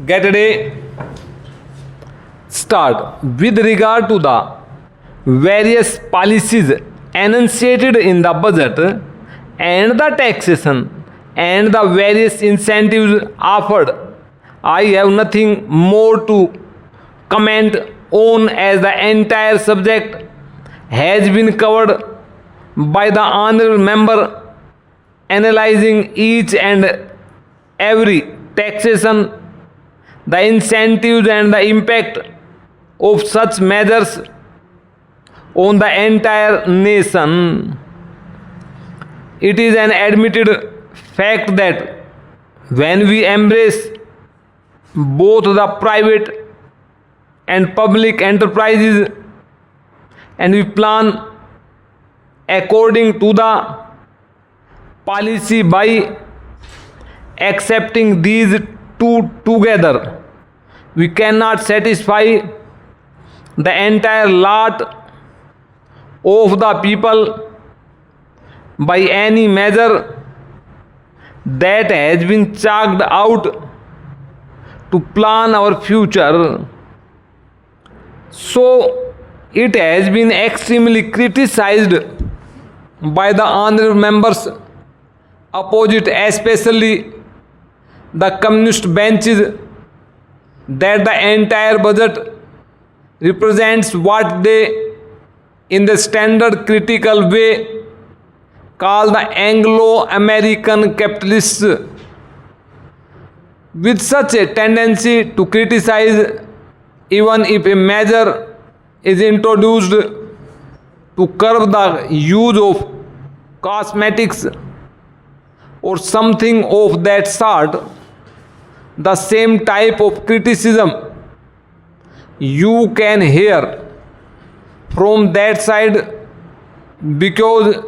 get a day start with regard to the various policies enunciated in the budget and the taxation and the various incentives offered. I have nothing more to comment on as the entire subject has been covered by the honorable member. Analyzing each and every taxation, the incentives and the impact of such measures on the entire nation. It is an admitted fact that when we embrace both the private and public enterprises and we plan according to the policy by accepting these two together, we cannot satisfy the entire lot of the people by any measure that has been chalked out to plan our future. So it has been extremely criticized by the honorable members opposite, especially the communist benches, that the entire budget represents what they in the standard critical way call the Anglo-American capitalists. With such a tendency to criticize, even if a measure is introduced to curb the use of cosmetics or something of that sort, the same type of criticism you can hear from that side, because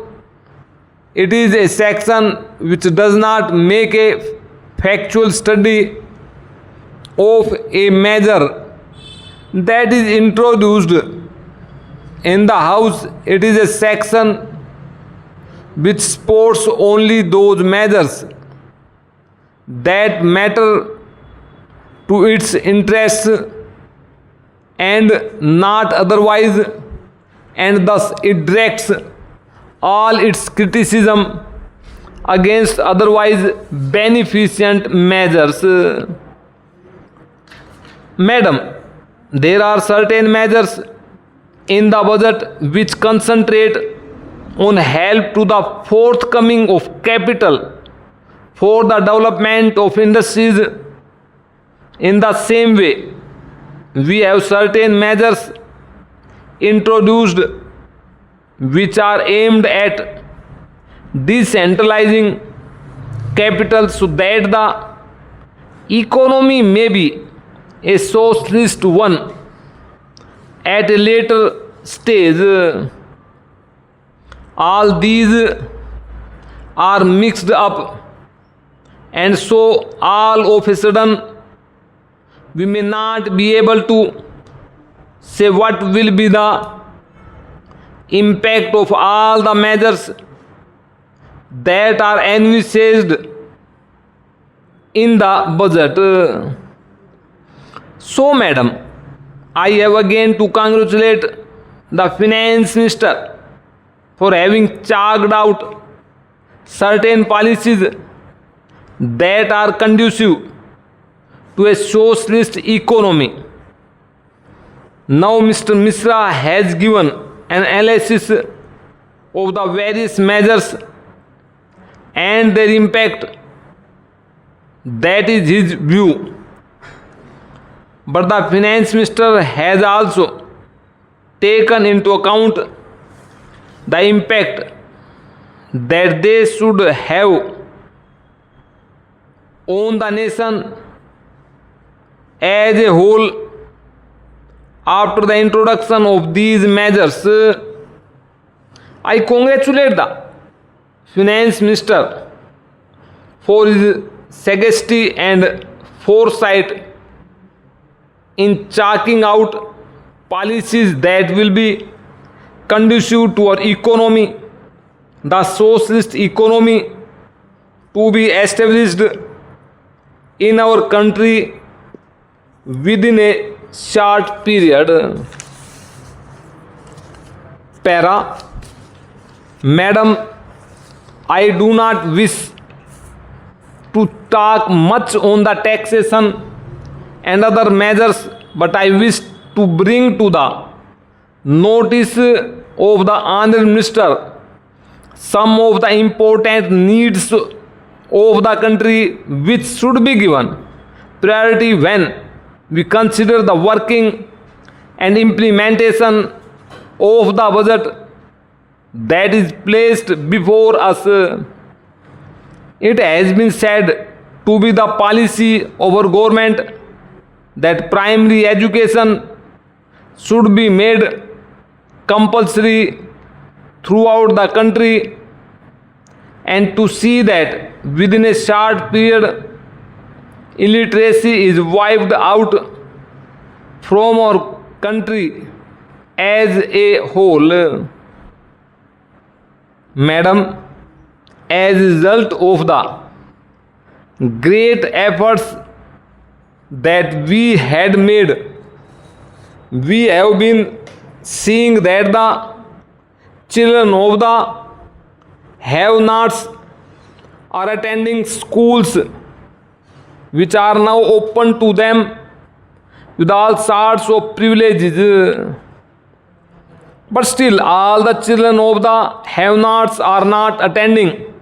it is a section which does not make a factual study of a measure that is introduced in the House. It is a section which supports only those measures that matter to its interests and not otherwise, and thus it directs all its criticism against otherwise beneficent measures. Madam, there are certain measures in the budget which concentrate on help to the forthcoming of capital for the development of industries. In the same way, we have certain measures introduced which are aimed at decentralizing capital so that the economy may be a socialist one at a later stage. All these are mixed up, and so all of a sudden we may not be able to say what will be the impact of all the measures that are envisaged in the budget. So, madam, I have again to congratulate the finance minister for having chalked out certain policies that are conducive to a socialist economy. Now Mr. Misra has given an analysis of the various measures and their impact. That is his view. But the finance minister has also taken into account the impact that they should have on the nation as a whole. After the introduction of these measures, I congratulate the finance minister for his sagacity and foresight in chalking out policies that will be conducive to our economy, the socialist economy, to be established in our country within a short period. Para. Madam, I do not wish to talk much on the taxation and other measures, but I wish to bring to the notice of the Honourable Minister some of the important needs of the country which should be given priority when we consider the working and implementation of the budget that is placed before us. It has been said to be the policy of our government that primary education should be made compulsory throughout the country, and to see that within a short period illiteracy is wiped out from our country as a whole. Madam, as a result of the great efforts that we had made, we have been seeing that the children of the have-nots are attending schools which are now open to them with all sorts of privileges. But still, all the children of the have-nots are not attending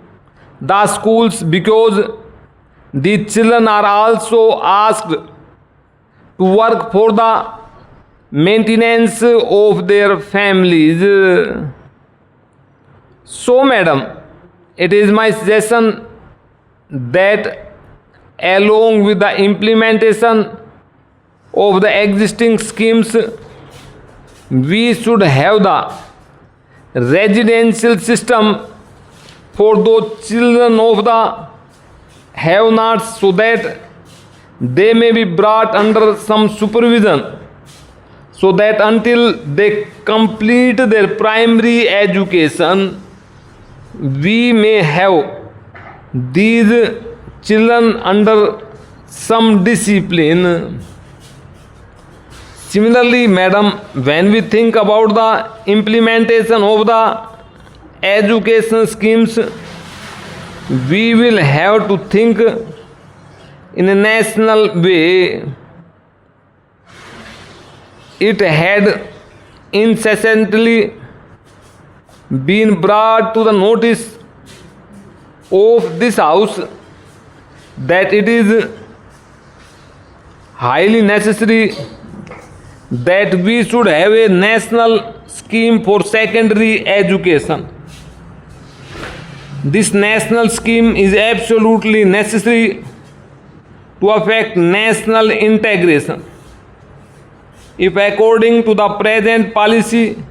the schools because the children are also asked to work for the maintenance of their families. So, madam, it is my suggestion that along with the implementation of the existing schemes, we should have the residential system for those children of the have-nots so that they may be brought under some supervision, so that until they complete their primary education, we may have these children under some discipline. Similarly, madam, when we think about the implementation of the education schemes, we will have to think in a national way. It had incessantly been brought to the notice of this House that it is highly necessary that we should have a national scheme for secondary education. This national scheme is absolutely necessary to affect national integration. If according to the present policy,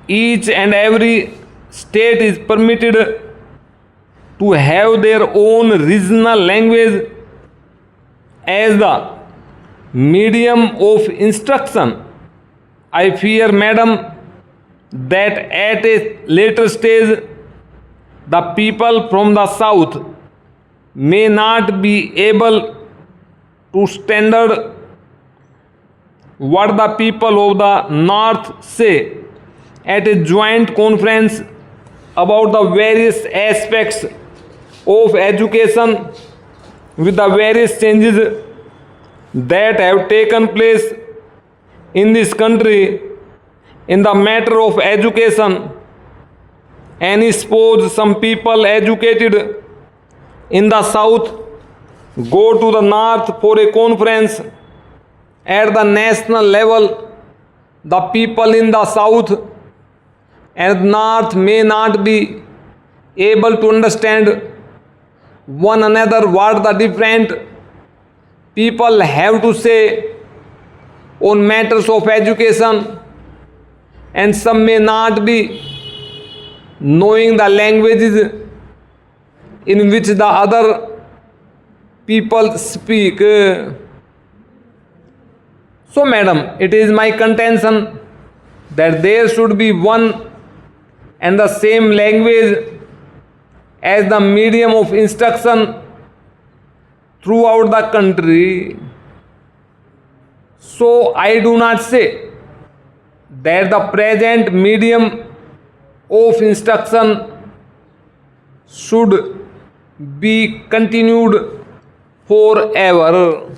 each and every state is permitted to have their own regional language as the medium of instruction, I fear, madam, that at a later stage, the people from the south may not be able to standard what the people of the north say at a joint conference about the various aspects of education with the various changes that have taken place in this country in the matter of education. And suppose some people educated in the south go to the north for a conference at the national level, the people in the south and north may not be able to understand one another what the different people have to say on matters of education, and some may not be knowing the languages in which the other people speak. So, madam, it is my contention that there should be one and the same language as the medium of instruction throughout the country. So I do not say that the present medium of instruction should be continued forever.